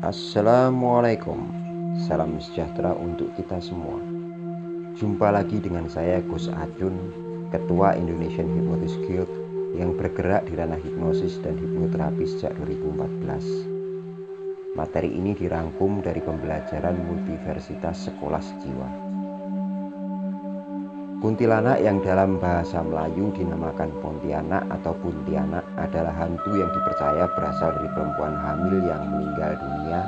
Assalamualaikum. Salam sejahtera untuk kita semua. Jumpa lagi dengan saya Gus Acun, Ketua Indonesian Hypnosis Guild yang bergerak di ranah hipnosis dan hipnoterapi sejak 2014. Materi ini dirangkum dari pembelajaran Multiversitas Sekolah Sejiwa. Kuntilanak yang dalam bahasa Melayu dinamakan Pontianak atau Puntianak adalah hantu yang dipercaya berasal dari perempuan hamil yang meninggal dunia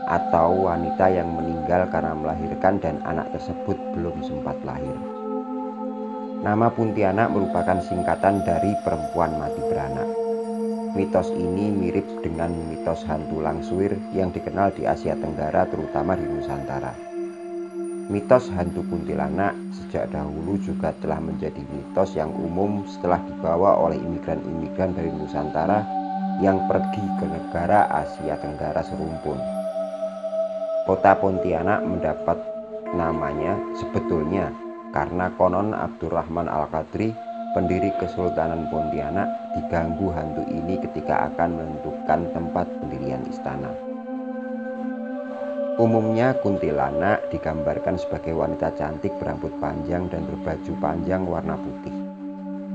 atau wanita yang meninggal karena melahirkan dan anak tersebut belum sempat lahir. Nama Puntianak merupakan singkatan dari perempuan mati beranak. Mitos ini mirip dengan mitos hantu Langsuir yang dikenal di Asia Tenggara, terutama di Nusantara. Mitos hantu kuntilanak sejak dahulu juga telah menjadi mitos yang umum setelah dibawa oleh imigran-imigran dari Nusantara yang pergi ke negara Asia Tenggara serumpun. Kota Pontianak mendapat namanya sebetulnya karena konon Abdurrahman Al-Qadri, pendiri Kesultanan Pontianak, diganggu hantu ini ketika akan menentukan tempat pendirian istana. Umumnya kuntilanak digambarkan sebagai wanita cantik berambut panjang dan berbaju panjang warna putih.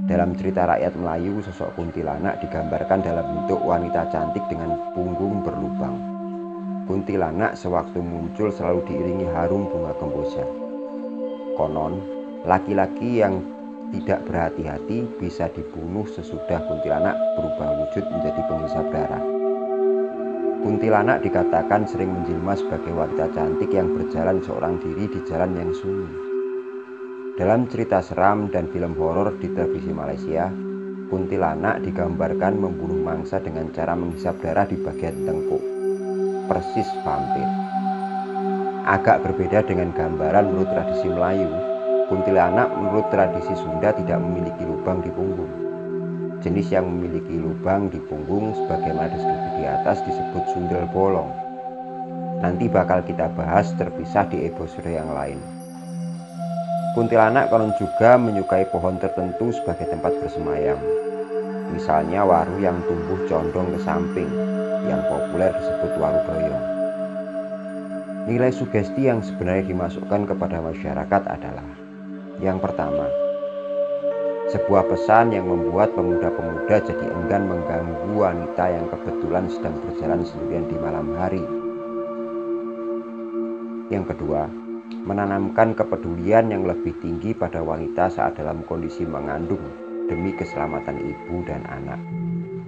Dalam cerita rakyat Melayu, sosok kuntilanak digambarkan dalam bentuk wanita cantik dengan punggung berlubang. Kuntilanak sewaktu muncul selalu diiringi harum bunga kemboja. Konon, laki-laki yang tidak berhati-hati bisa dibunuh sesudah kuntilanak berubah wujud menjadi penghisap darah. Kuntilanak dikatakan sering menjelma sebagai wanita cantik yang berjalan seorang diri di jalan yang sunyi. Dalam cerita seram dan film horor di televisi Malaysia, kuntilanak digambarkan membunuh mangsa dengan cara menghisap darah di bagian tengkuk, persis vampir. Agak berbeda dengan gambaran menurut tradisi Melayu, kuntilanak menurut tradisi Sunda tidak memiliki lubang di punggung. Jenis yang memiliki lubang di punggung sebagaimana deskripsi di atas disebut sundel bolong. Nanti bakal kita bahas terpisah di episode yang lain. Kuntilanak konon juga menyukai pohon tertentu sebagai tempat bersemayam. Misalnya waru yang tumbuh condong ke samping, yang populer disebut waru doyong. Nilai sugesti yang sebenarnya dimasukkan kepada masyarakat adalah: yang pertama, sebuah pesan yang membuat pemuda-pemuda jadi enggan mengganggu wanita yang kebetulan sedang berjalan sendirian di malam hari. Yang kedua, menanamkan kepedulian yang lebih tinggi pada wanita saat dalam kondisi mengandung demi keselamatan ibu dan anak.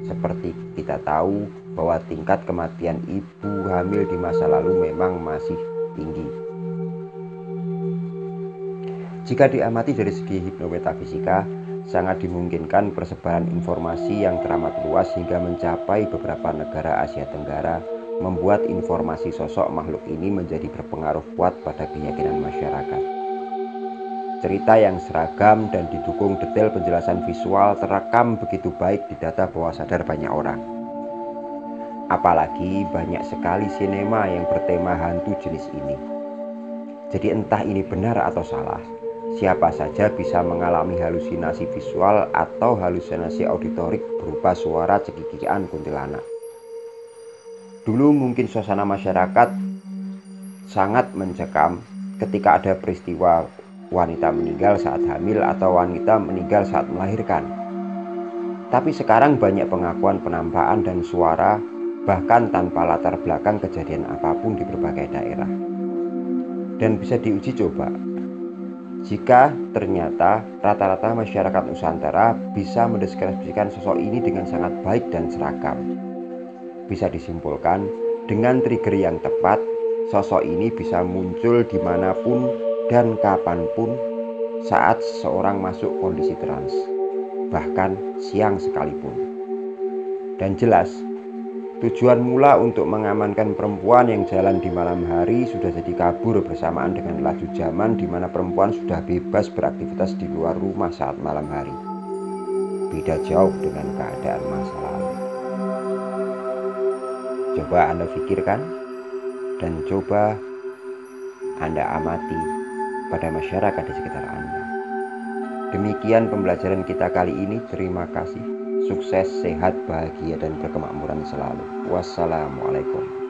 Seperti kita tahu bahwa tingkat kematian ibu hamil di masa lalu memang masih tinggi. Jika diamati dari segi hipnometafisika, sangat dimungkinkan persebaran informasi yang teramat luas hingga mencapai beberapa negara Asia Tenggara membuat informasi sosok makhluk ini menjadi berpengaruh kuat pada keyakinan masyarakat. Cerita yang seragam dan didukung detail penjelasan visual terekam begitu baik di data bawah sadar banyak orang. Apalagi banyak sekali sinema yang bertema hantu jenis ini. Jadi entah ini benar atau salah, siapa saja bisa mengalami halusinasi visual atau halusinasi auditorik berupa suara cekikikan kuntilanak. Dulu mungkin suasana masyarakat sangat mencekam ketika ada peristiwa wanita meninggal saat hamil atau wanita meninggal saat melahirkan. Tapi sekarang banyak pengakuan penampakan dan suara bahkan tanpa latar belakang kejadian apapun di berbagai daerah. Dan bisa diuji coba. Jika ternyata rata-rata masyarakat Nusantara bisa mendeskripsikan sosok ini dengan sangat baik dan seragam, bisa disimpulkan dengan trigger yang tepat, sosok ini bisa muncul dimanapun dan kapanpun saat seseorang masuk kondisi trans, bahkan siang sekalipun. Dan jelas, tujuan mula untuk mengamankan perempuan yang jalan di malam hari sudah jadi kabur bersamaan dengan laju zaman di mana perempuan sudah bebas beraktivitas di luar rumah saat malam hari. Beda jauh dengan keadaan masa lalu. Coba Anda pikirkan dan coba Anda amati pada masyarakat di sekitar Anda. Demikian pembelajaran kita kali ini. Terima kasih. Sukses, sehat, bahagia, dan berkemakmuran selalu. Wassalamualaikum.